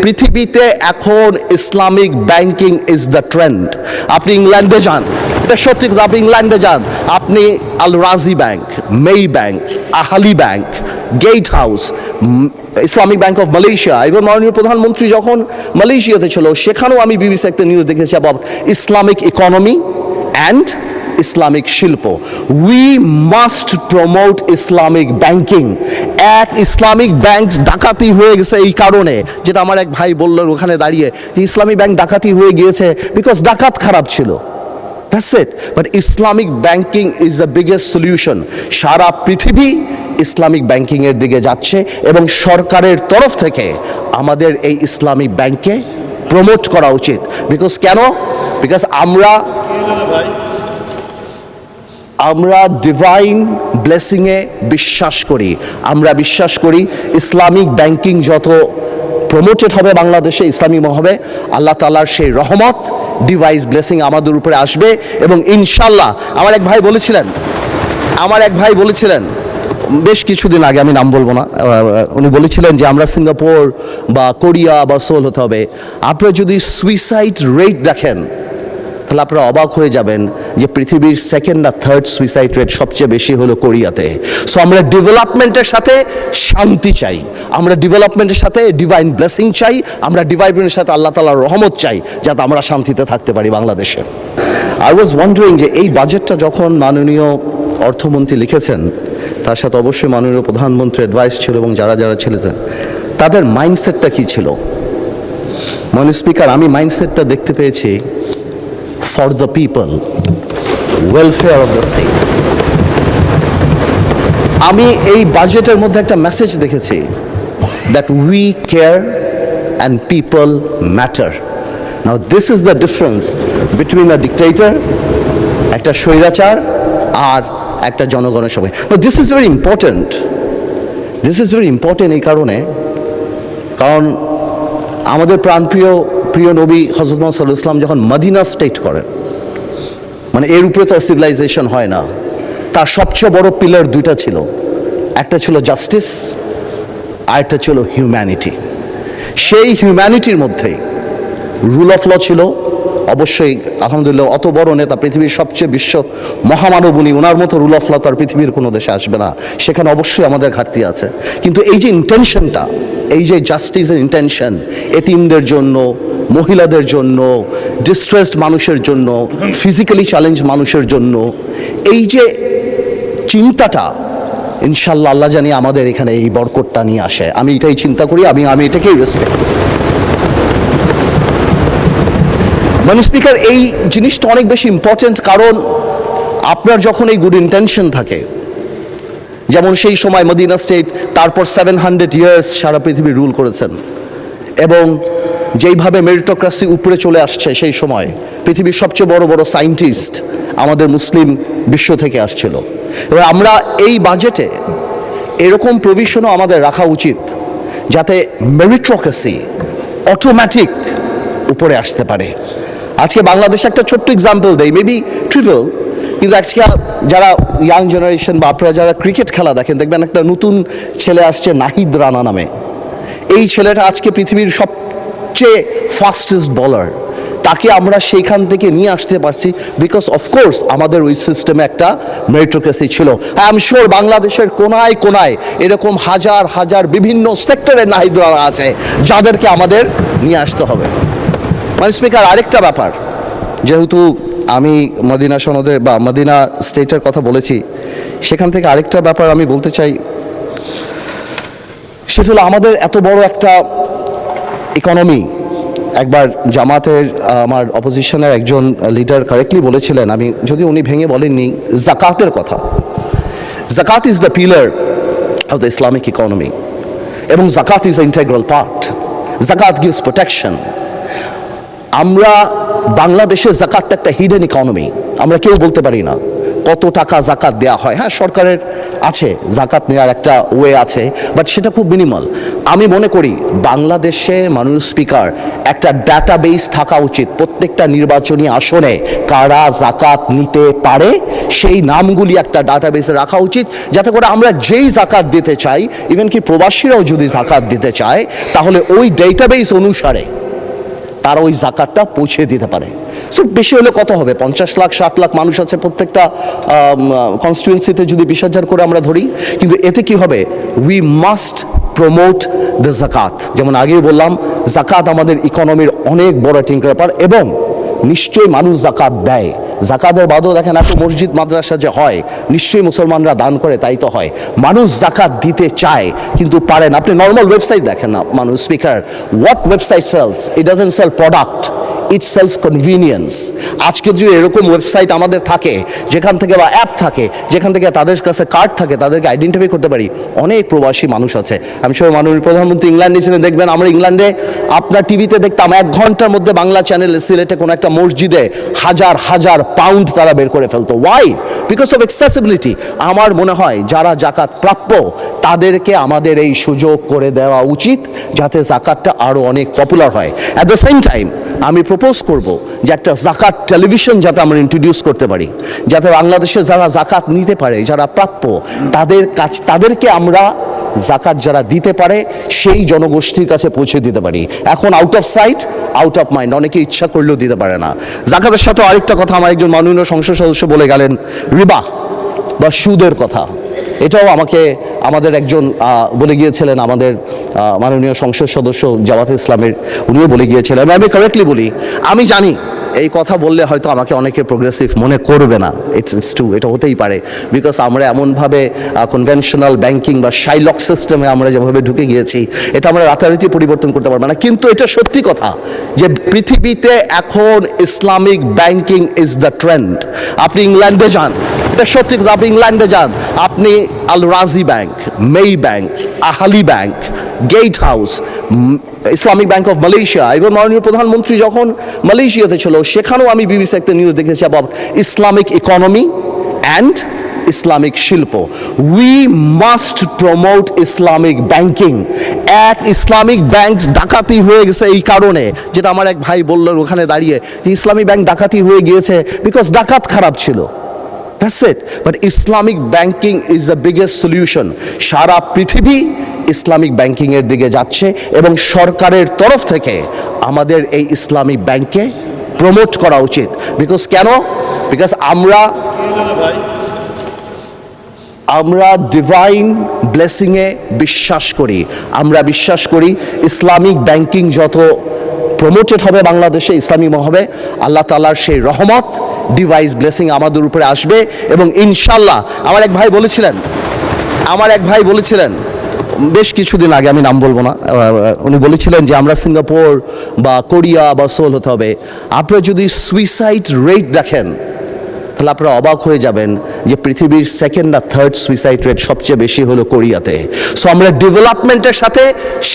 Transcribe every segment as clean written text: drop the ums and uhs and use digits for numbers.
পৃথিবীতে এখন Islamic banking is the trend. আপনি ইংল্যান্ডে যান, এটা সত্যি কথা, আপনি ইংল্যান্ডে যান, আপনি Al Rajhi Bank, Maybank, Ahli Bank, gate house, Islamic Bank of Malaysia, এবং মাননীয় প্রধানমন্ত্রী যখন মালয়েশিয়াতে ছিল সেখানেও আমি বিবিসি একটা নিউজ দেখেছি about Islamic economy and Islamic শিল্প। We must promote Islamic banking. এক ইসলামিক ব্যাংক ডাকাতি হয়ে গেছে এই কারণে, যেটা আমার এক ভাই বললেন ওখানে দাঁড়িয়ে, যে ইসলামিক ব্যাংক ডাকাতি হয়ে গিয়েছে বিকজ ডাকাত খারাপ ছিল। That's it. But Islamic banking is the biggest solution. সারা পৃথিবী ইসলামিক ব্যাংকিং এর দিকে যাচ্ছে এবং সরকারের তরফ থেকে আমাদের এই ইসলামিক ব্যাংকে প্রমোট করা উচিত। বিকজ কেন? বিকজ আমরা ডিভাইন ব্লেসিংয়ে বিশ্বাস করি। আমরা বিশ্বাস করি ইসলামিক ব্যাংকিং যত প্রমোটেড হবে বাংলাদেশে, ইসলামিক হবে, আল্লাহ তাআলার সেই রহমত ডিভাইস ব্লেসিং আমাদের উপরে আসবে। এবং ইনশাল্লাহ আমার এক ভাই বলেছিলেন বেশ কিছুদিন আগে, আমি নাম বলবো না, উনি বলেছিলেন যে আমরা সিঙ্গাপুর বা কোরিয়া বা সোল হতে হবে। আপনারা যদি সুইসাইড রেট দেখেন তাহলে আপনারা অবাক হয়ে যাবেন যে পৃথিবীর সেকেন্ড আর থার্ড সুইসাইড রেট সবচেয়ে বেশি হলো কোরিয়াতে। সো আমরা ডেভেলপমেন্টের সাথে শান্তি চাই, আমরা ডেভেলপমেন্টের সাথে ডিভাইন ব্লেসিং চাই, আমরা ডেভেলপমেন্টের সাথে আল্লাহ তাআলার রহমত চাই, যাতে আমরা শান্তিতে থাকতে পারি বাংলাদেশে। আই ওয়াজ ওয়ান্ডারিং যে এই বাজেটটা যখন মাননীয় অর্থমন্ত্রী লিখেছেন, তার সাথে অবশ্যই মাননীয় প্রধানমন্ত্রীর অ্যাডভাইস ছিল এবং যারা ছিলেন তাদের মাইন্ডসেটটা কী ছিল। মাননীয় স্পিকার, আমি মাইন্ডসেটটা দেখতে পেয়েছি for the people, welfare of the state. আমি এই বাজেটের মধ্যে একটা মেসেজ দেখেছি, that we care and people matter. Now this is the difference between a dictator, একটা স্বৈরাচার, আর একটা জনগণের সঙ্গে। Now this is very important. This is very important এই কারণ আমাদের প্রিয় নবী হযরত মুহাম্মদ সাল্লাল্লাহু আলাইহি ওয়াসাল্লাম যখন মদিনা স্টেট করেন, মানে এর উপরে তো সিভিলাইজেশন হয় না, তার সবচেয়ে বড় পিলার দুইটা ছিল, একটা ছিল জাস্টিস আর একটা ছিল হিউম্যানিটি। সেই হিউম্যানিটির মধ্যে রুল অফ ল ছিল। অবশ্যই আলহামদুলিল্লাহ অত বড় নেতা, পৃথিবীর সবচেয়ে বিশ্ব মহামানব উনি, ওনার মতো রুল অফ ল তো আর পৃথিবীর কোনো দেশে আসবে না, সেখানে অবশ্যই আমাদের ঘাটতি আছে। কিন্তু এই যে ইন্টেনশনটা, এই যে জাস্টিসের ইন্টেনশন, এতিমদের জন্য, মহিলাদের জন্য, ডিস্ট্রেসড মানুষের জন্য, ফিজিক্যালি চ্যালেঞ্জ মানুষের জন্য, এই যে চিন্তাটা, ইনশাল্লাহ আল্লাহ জানি আমাদের এখানে এই বরকতটা নিয়ে আসে। আমি এটাই চিন্তা করি, আমি এটাকেই রেসপেক্ট। মানে স্পিকার, এই জিনিসটা অনেক বেশি ইম্পর্টেন্ট, কারণ আপনার যখন এই গুড ইন্টেনশন থাকে, যেমন সেই সময় মদিনা স্টেট, তারপর 700 ইয়ার্স সারা পৃথিবী রুল করেছেন, এবং যেইভাবে মেরিটোক্রেসি উপরে চলে আসছে, সেই সময় পৃথিবীর সবচেয়ে বড় বড় সায়েন্টিস্ট আমাদের মুসলিম বিশ্ব থেকে আসছিল। এবার আমরা এই বাজেটে এরকম প্রভিশনও আমাদের রাখা উচিত, যাতে মেরিটোক্রেসি অটোমেটিক উপরে আসতে পারে। আজকে বাংলাদেশে একটা ছোট্ট এক্সাম্পল দেই, মেবি ট্রিভিয়াল, কিন্তু আজকে যারা ইয়াং জেনারেশন বা আপনারা যারা ক্রিকেট খেলা দেখেন, দেখবেন একটা নতুন ছেলে আসছে নাহিদ রানা নামে। এই ছেলেটা আজকে পৃথিবীর সবচেয়ে ফাস্টেস্ট বলার। তাকে আমরা সেইখান থেকে নিয়ে আসতে পারছি বিকজ অফকোর্স আমাদের ওই সিস্টেমে একটা মেরিটোক্রেসি ছিল। আই এম শিওর বাংলাদেশের কোনায় কোনায় এরকম হাজার হাজার বিভিন্ন সেক্টরের নাহিদ রানা আছে, যাদেরকে আমাদের নিয়ে আসতে হবে। মানে স্পিকার, আরেকটা ব্যাপার, যেহেতু আমি মদিনা সনদে বা মদিনা স্টেটের কথা বলেছি, সেখান থেকে আরেকটা ব্যাপার আমি বলতে চাই, সেটা হলো আমাদের এত বড় একটা ইকোনমি। একবার জামাতের আমার অপোজিশনের একজন লিডার কারেক্টলি বলেছিলেন, আমি যদি উনি ভেঙে বলেননি, জাকাতের কথা। জাকাত is the pillar of the Islamic economy, এবং জাকাত ইজ দ্য ইন্টিগ্রাল পার্ট। জাকাত গিভস প্রোটেকশন। আমরা বাংলাদেশের জাকাতটা একটা হিডেন ইকোনমি, আমরা কেউ বলতে পারি না কত টাকা জাকাত দেওয়া হয়। হ্যাঁ, সরকারের আছে, জাকাত নেওয়ার একটা ওয়ে আছে, বাট সেটা খুব মিনিমাল। আমি মনে করি বাংলাদেশে মাননীয় স্পিকার একটা ডাটাবেস থাকা উচিত, প্রত্যেকটা নির্বাচনী আসনে কারা জাকাত নিতে পারে সেই নামগুলি একটা ডাটাবেসে রাখা উচিত, যাতে করে আমরা যেই জাকাত দিতে চাই, ইভেন কি প্রবাসীরাও যদি জাকাত দিতে চায়, তাহলে ওই ডেটাবেস অনুসারে তারা ওই জাকাতটা পৌঁছে দিতে পারে। সো বেশি হলে কত হবে, 50 লাখ 60 লাখ মানুষ আছে প্রত্যেকটা কনস্টিটুয়েন্সিতে, যদি 20,000 করে আমরা ধরি, কিন্তু এতে কি হবে, উই মাস্ট প্রমোট দ্য জাকাত। যেমন আগেই বললাম, জাকাত আমাদের ইকোনমির অনেক বড় টিঙ্কার ব্যাপার, এবং নিশ্চয়ই মানুষ জাকাত দেয়। জাকাতের বাদও দেখেন এত মসজিদ মাদ্রাসা যে হয়, নিশ্চয়ই মুসলমানরা দান করে, তাই তো হয়। মানুষ জাকাত দিতে চায় কিন্তু পারেন। আপনি নর্মাল ওয়েবসাইট দেখেন না মানুষ speaker, what website sells? It doesn't sell product, it sells convenience. আজকে যদি এরকম ওয়েবসাইট আমাদের থাকে, যেখান থেকে বা অ্যাপ থাকে, যেখান থেকে তাদের কাছে কার্ড থাকে, তাদেরকে আইডেন্টিফাই করতে পারি। অনেক প্রবাসী মানুষ আছে। আমি সব মাননীয় প্রধানমন্ত্রী ইংল্যান্ডে ছিলেন, দেখবেন আমরা ইংল্যান্ডে আপনার টিভিতে দেখতাম 1 ঘন্টার মধ্যে বাংলা চ্যানেলে সিলেটে কোনো একটা মসজিদে হাজার হাজার পাউন্ড তারা বের করে ফেলতো। ওয়াই? Because of accessibility. আমার মনে হয় যারা জাকাত প্রাপ্য তাদেরকে আমাদের এই সুযোগ করে দেওয়া উচিত, যাতে জাকাতটা আরও অনেক পপুলার হয়। অ্যাট দ্য সেম টাইম আমি প্রপোজ করব যে একটা জাকাত টেলিভিশন যাতে আমরা ইন্ট্রোডিউস করতে পারি, যাতে বাংলাদেশে যারা জাকাত নিতে পারে, যারা প্রাপ্য, তাদেরকে আমরা জাকাত যারা দিতে পারে সেই জনগোষ্ঠীর কাছে পৌঁছে দিতে পারি। এখন out of sight out of mind, অনেকে ইচ্ছা করলেও দিতে পারে না। জাকাতের সাথে আরেকটা কথা আমার একজন মাননীয় সংসদ সদস্য বলে গেলেন, রিবা বা সুদের কথা। এটাও আমাদের একজন বলে গিয়েছিলেন, আমাদের মাননীয় সংসদ সদস্য জামাতে ইসলামের, উনিও বলে গিয়েছিলেন। আমি কারেক্টলি বলি, আমি জানি এই কথা বললে হয়তো আমাকে অনেকে প্রোগ্রেসিভ মনে করবে না, ইটস ট্রু, এটা হতেই পারে, বিকজ আমরা এমনভাবে কনভেনশনাল ব্যাংকিং বা শাইলক সিস্টেমে আমরা যেভাবে ঢুকে গিয়েছি, এটা আমরা রাতারাতি পরিবর্তন করতে পারবো না। কিন্তু এটা সত্যি কথা যে পৃথিবীতে এখন Islamic banking is the trend. আপনি ইংল্যান্ডে যান, এটা সত্যি কথা, আপনি ইংল্যান্ডে যান, আপনি Al Rajhi Bank, Maybank, Ahli Bank, gate house, Islamic Bank of Malaysia, এবং মাননীয় প্রধানমন্ত্রী যখন মালয়েশিয়াতে ছিল, সেখানেও আমি বিবিসি একটা নিউজ দেখেছি about Islamic economy and Islamic শিল্প। We must promote Islamic banking. এক ইসলামিক ব্যাংক ডাকাতি হয়ে গেছে এই কারণে, যেটা আমার এক ভাই বললেন ওখানে দাঁড়িয়ে, যে ইসলামিক ব্যাংক ডাকাতি হয়ে গিয়েছে বিকজ ডাকাত খারাপ ছিল। That's it. But Islamic banking is the biggest solution. সারা পৃথিবী ইসলামিক ব্যাংকিং এর দিকে যাচ্ছে, এবং সরকারের তরফ থেকে আমাদের এই ইসলামিক ব্যাংককে প্রমোট করা উচিত। বিকজ কেন? বিকজ আমরা ডিভাইন ব্লেসিংয়ে বিশ্বাস করি। আমরা বিশ্বাস করি ইসলামিক ব্যাংকিং যত প্রমোটেড হবে বাংলাদেশে, ইসলামিক হবে, আল্লাহ তাআলার সেই রহমত, ডিভাইস ব্লেসিং আমাদের উপরে আসবে। এবং ইনশাল্লাহ আমার এক ভাই বলেছিলেন বেশ কিছুদিন আগে, আমি নাম বলবো না, উনি বলেছিলেন যে আমরা সিঙ্গাপুর বা কোরিয়া বা সোল হতে হবে। আপনারা যদি সুইসাইড রেট দেখেন, তাহলে আপনারা অবাক হয়ে যাবেন যে পৃথিবীর 2nd বা 3rd সুইসাইড রেট সবচেয়ে বেশি হলো কোরিয়াতে। সো আমরা ডেভেলপমেন্টের সাথে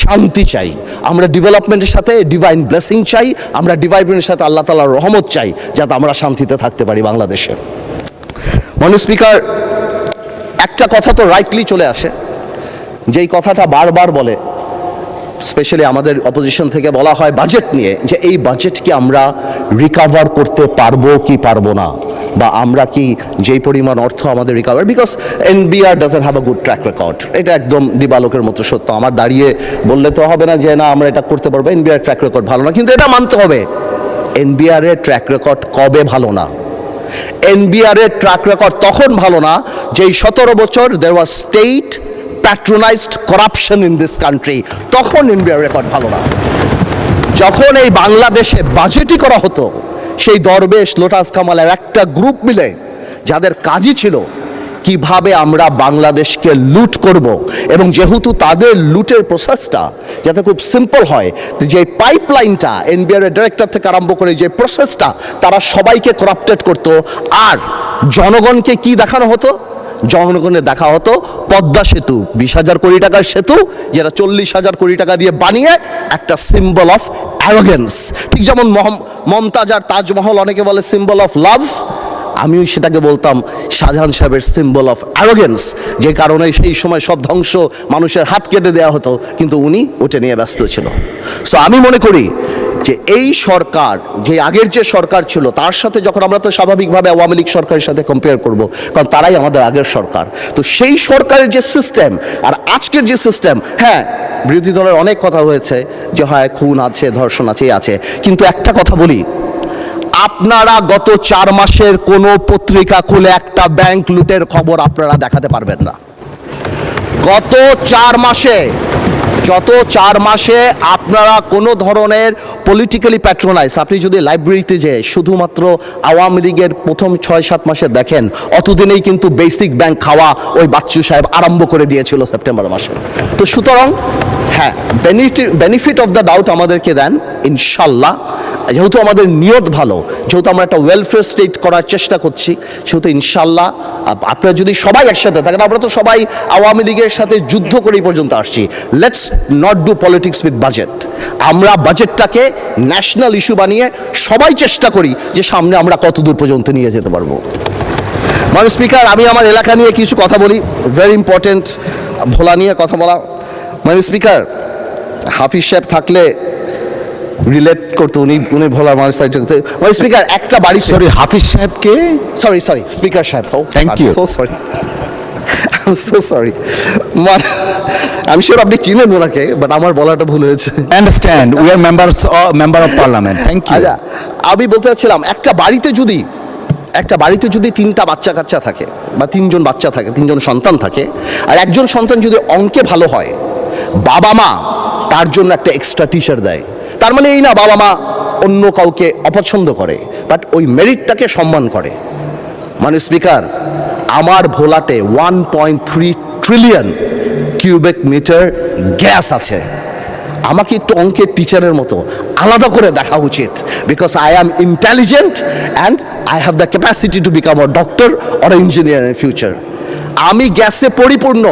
শান্তি চাই, আমরা ডেভেলপমেন্টের সাথে ডিভাইন ব্লেসিং চাই, আমরা ডেভেলপমেন্টের সাথে আল্লাহ তাআলার রহমত চাই, যাতে আমরা শান্তিতে থাকতে পারি বাংলাদেশে। মাননীয় স্পিকার, একটা কথা তো রাইটলি চলে আসে, যেই কথাটা বারবার বলে, স্পেশালি আমাদের অপোজিশন থেকে বলা হয় বাজেট নিয়ে, যে এই বাজেটকে আমরা রিকভার করতে পারবো কি পারবো না, বা আমরা কি যেই পরিমাণ অর্থ আমাদের recover, because NBR doesn't have a good track record. এটা একদম দিবালোকের মতো সত্য। আমার দাঁড়িয়ে বললে তো হবে না যে না আমরা এটা করতে পারবো, এনবিআর ট্র্যাক রেকর্ড ভালো না। কিন্তু এটা মানতে হবে, এনবিআর এর ট্র্যাক রেকর্ড কবে ভালো না? এনবিআর এর ট্র্যাক রেকর্ড তখন ভালো না যেই 17 বছর there was state patronised corruption in this country, তখন এনবিআর রেকর্ড ভালো না। যখন এই বাংলাদেশে বাজেটই করা হতো, সেই দরবেশ লোটাস কামালের একটা গ্রুপ মিলে, যাদের কাজই ছিল কিভাবে আমরা বাংলাদেশকে লুট করব, এবং যেহেতু তাদের লুটের প্রসেসটা যাতে খুব সিম্পল হয়, যে পাইপলাইনটা এনবিআর এর ডিরেক্টর থেকে আরম্ভ করে যে প্রসেসটা, তারা সবাইকে করাপ্টেড করত। আর জনগণকে কি দেখানো হতো? জনগণের দেখা হতো পদ্মা সেতু, 20,000 কোটি টাকার সেতু, যেটা 40,000 কোটি টাকা দিয়ে বানিয়ে একটা সিম্বল অফ অ্যারোগেন্স। ঠিক যেমন মমতাজ আর তাজমহল অনেকে বলে সিম্বল অফ লাভ, আমিও সেটাকে বলতাম শাহজাহান সাহেবের সিম্বল অফ অ্যারোগেন্স, যে কারণে সেই সময় সব ধ্বংস মানুষের হাত কেটে দেওয়া হতো, কিন্তু উনি ওটা নিয়ে ব্যস্ত ছিল। সো আমি মনে করি যে এই সরকার, যে আগের যে সরকার ছিল তার সাথে যখন আমরা তো স্বাভাবিকভাবে আওয়ামী লীগ সরকারের সাথে কম্পেয়ার করব, কারণ তারাই আমাদের আগের সরকার। তো সেই সরকারের যে সিস্টেম আর আজকের যে সিস্টেম, হ্যাঁ বিরোধী দলের অনেক কথা হয়েছে যে হয় খুন আছে, ধর্ষণ আছে, কিন্তু একটা কথা বলি, আপনারা গত 4 মাসের কোনো পত্রিকা খুলে একটা ব্যাংক লুটের খবর আপনারা দেখাতে পারবেন না। গত 4 মাসে আপনারা কোনো ধরনের পলিটিক্যালি প্যাট্রোনাইজ, আপনি যদি লাইব্রেরিতে যেয়ে শুধুমাত্র আওয়ামী লীগের প্রথম 6-7 মাসে দেখেন, অতদিনেই কিন্তু বেসিক ব্যাংক খাওয়া ওই বাচ্চু সাহেব আরম্ভ করে দিয়েছিল সেপ্টেম্বর মাসে। তো সুতরাং হ্যাঁ, বেনিফিট অফ দ্য ডাউট আমাদেরকে দেন ইনশাল্লাহ। যেহেতু আমাদের নিয়ত ভালো, যেহেতু আমরা একটা ওয়েলফেয়ার স্টেট করার চেষ্টা করছি, সেহেতু ইনশাল্লাহ আপনারা যদি সবাই একসাথে থাকেন, আমরা তো সবাই আওয়ামী লীগের সাথে যুদ্ধ করে এই পর্যন্ত আসছি, let's not do politics with budget. আমরা বাজেটটাকে ন্যাশনাল ইস্যু বানিয়ে সবাই চেষ্টা করি যে সামনে আমরা কত দূর পর্যন্ত নিয়ে যেতে পারবো। মাননীয় স্পিকার, আমি আমার এলাকা নিয়ে কিছু কথা বলি, ভেরি ইম্পর্টেন্ট, ভোলা নিয়ে কথা বলা। মাননীয় স্পিকার, হাফিজ সাহেব থাকলে রিলেট করতো, উনি ভোলার মানুষ। মাননীয় স্পিকার, একটা বাড়ি, সরি হাফিজ সাহেবকে, sorry speaker saheb, thank you, so sorry, so sorry, আমি শিওর আপনি চিনেন ওনাকে, বাট আমার বলাটা ভুল হয়েছে। Understand, we are member of parliament, thank you. আচ্ছা, আমি বলতে চাচ্ছিলাম একটা বাড়িতে যদি 3টা বাচ্চা কাচ্চা থাকে বা 3জন বাচ্চা থাকে, 3জন সন্তান থাকে, আর একজন সন্তান যদি অঙ্কে ভালো হয়, বাবা মা তার জন্য একটা এক্সট্রা টিচার দেয়। তার মানে এই না বাবা মা অন্য কাউকে অপছন্দ করে, বাট ওই মেরিটটাকে সম্মান করে। মানে স্পিকার, আমার ভোলাতে 1.3 ট্রিলিয়ন কিউবিক মিটার গ্যাস আছে। আমাকে একটু অঙ্কের টিচারের মতো আলাদা করে দেখা উচিত, because I am intelligent and I have the capacity to become a doctor or engineer in future. আমি গ্যাসে পরিপূর্ণ,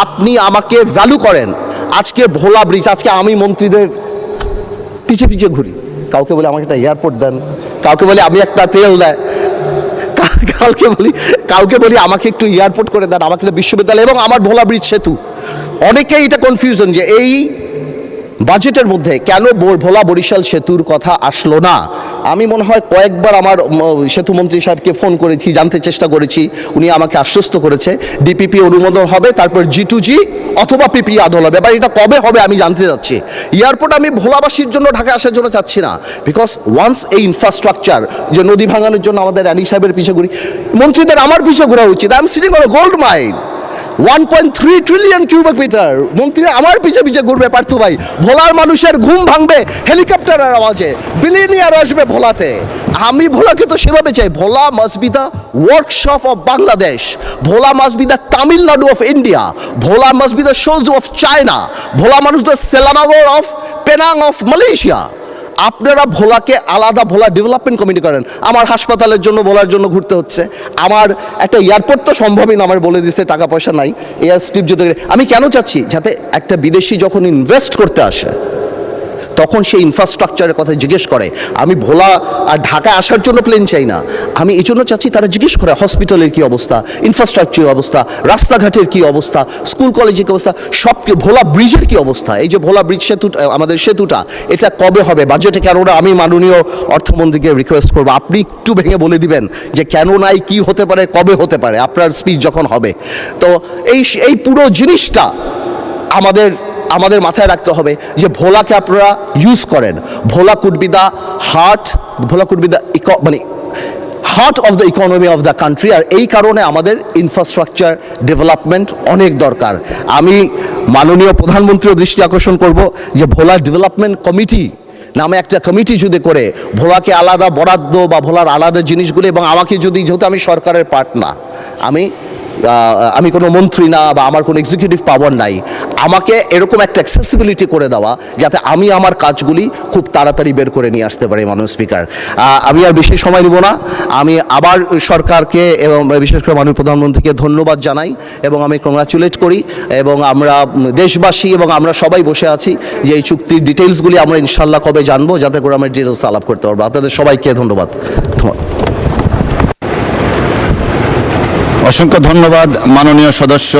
আপনি আমাকে ভ্যালু করেন। আজকে ভোলা ব্রিজ, আজকে আমি মন্ত্রীদের পিছে পিছে ঘুরি, কাউকে বলে আমাকে একটা এয়ারপোর্ট দেন, কাউকে বলে আমি একটা তেল দেয়, কাউকে বলি আমাকে একটু এয়ারপোর্ট করে দেন, আমাকে একটা বিশ্ববিদ্যালয়, এবং আমার ভোলা ব্রিজ সেতু। অনেকেই এটা কনফিউশন যে এই বাজেটের মধ্যে কেন ভোলা বরিশাল সেতুর কথা আসলো না। আমি মনে হয় কয়েকবার আমার সেতু মন্ত্রী সাহেবকে ফোন করেছি, জানতে চেষ্টা করেছি, উনি আমাকে আশ্বস্ত করেছে ডিপিপি অনুমোদন হবে, তারপর G2G অথবা পিপি আদল হবে। এবার এটা কবে হবে আমি জানতে চাচ্ছি। এয়ারপোর্ট আমি ভোলাবাসীর জন্য ঢাকা আসার জন্য চাচ্ছি না, বিকজ ওয়ান্স এই ইনফ্রাস্ট্রাকচার, যে নদী ভাঙানোর জন্য আমাদের রানী সাহেবের পিছিয়ে ঘুরি, মন্ত্রীদের আমার পিছিয়ে ঘোরা উচিত। I am sitting on a gold mine, 1.3 trillion cubic metre, মন্ত্রী আমার পিছে পিছে ঘুরবে পার্থ ভাই। ভোলার মানুষের ঘুম ভাঙবে হেলিকপ্টারের আওয়াজে, বিলিয়নিয়ার আসবে ভোলাতে। আমি ভোলাকে তো সেভাবে চাই, Bhola must be the workshop of Bangladesh, Bhola must be the Tamil Nadu of India, Bhola must be the শোজ অফ চায়না, ভোলা মানুষ the Selangor of Penang of Malaysia. আপনারা ভোলাকে আলাদা ভোলা ডেভেলপমেন্ট কমিটি করেন। আমার হাসপাতালের জন্য ভোলার জন্য ঘুরতে হচ্ছে, আমার একটা এয়ারপোর্ট তো সম্ভবই না, আমার বলে দিচ্ছে টাকা পয়সা নাই, এয়ার স্ট্রিপ যদি। আমি কেন চাচ্ছি, যাতে একটা বিদেশি যখন ইনভেস্ট করতে আসে তখন সেই ইনফ্রাস্ট্রাকচারের কথা জিজ্ঞেস করে। আমি ভোলা আর ঢাকায় আসার জন্য প্লেন চাই না, আমি এই জন্য চাচ্ছি তারা জিজ্ঞেস করে হসপিটালের কী অবস্থা, ইনফ্রাস্ট্রাকচারের অবস্থা, রাস্তাঘাটের কী অবস্থা, স্কুল কলেজের কী অবস্থা, সব ভোলা ব্রিজের কী অবস্থা। এই যে ভোলা ব্রিজ সেতু, আমাদের সেতুটা, এটা কবে হবে বাজেটে কেন না? আমি মাননীয় অর্থমন্ত্রীকে রিকোয়েস্ট করবো আপনি একটু ভেঙে বলে দিবেন যে কেন নাই, কি হতে পারে, কবে হতে পারে, আপনার স্পিচ যখন হবে। তো এই পুরো জিনিসটা আমাদের মাথায় রাখতে হবে যে ভোলাকে আপনারা ইউজ করেন। Bhola could be the heart, Bhola could be the heart of the economy of the country. আর এই কারণে আমাদের ইনফ্রাস্ট্রাকচার ডেভেলপমেন্ট অনেক দরকার। আমি মাননীয় প্রধানমন্ত্রীর দৃষ্টি আকর্ষণ করব যে ভোলা ডেভেলপমেন্ট কমিটি নামে একটা কমিটি যদি করে ভোলাকে আলাদা বরাদ্দ বা ভোলার আলাদা জিনিসগুলো, এবং আমাকে যদি, যেহেতু আমি সরকারের পার্ট না, আমি কোনো মন্ত্রী না বা আমার কোনো এক্সিকিউটিভ পাওয়ার নাই, আমাকে এরকম একটা অ্যাক্সেসিবিলিটি করে দেওয়া যাতে আমি আমার কাজগুলি খুব তাড়াতাড়ি বের করে নিয়ে আসতে পারি। মাননীয় স্পিকার, আমি আর বেশি সময় নিব না, আমি আবার সরকারকে এবং বিশেষ করে মাননীয় প্রধানমন্ত্রীকে ধন্যবাদ জানাই এবং আমি কংগ্রাচুলেট করি। এবং আমরা দেশবাসী এবং আমরা সবাই বসে আছি যে এই চুক্তির ডিটেলসগুলি আমরা ইনশাল্লাহ কবে জানবো, যাতে করে আমরা ডিটেলস আলাপ করতে পারবো। আপনাদের সবাইকে ধন্যবাদ। অসংখ্য ধন্যবাদ মাননীয় সদস্য।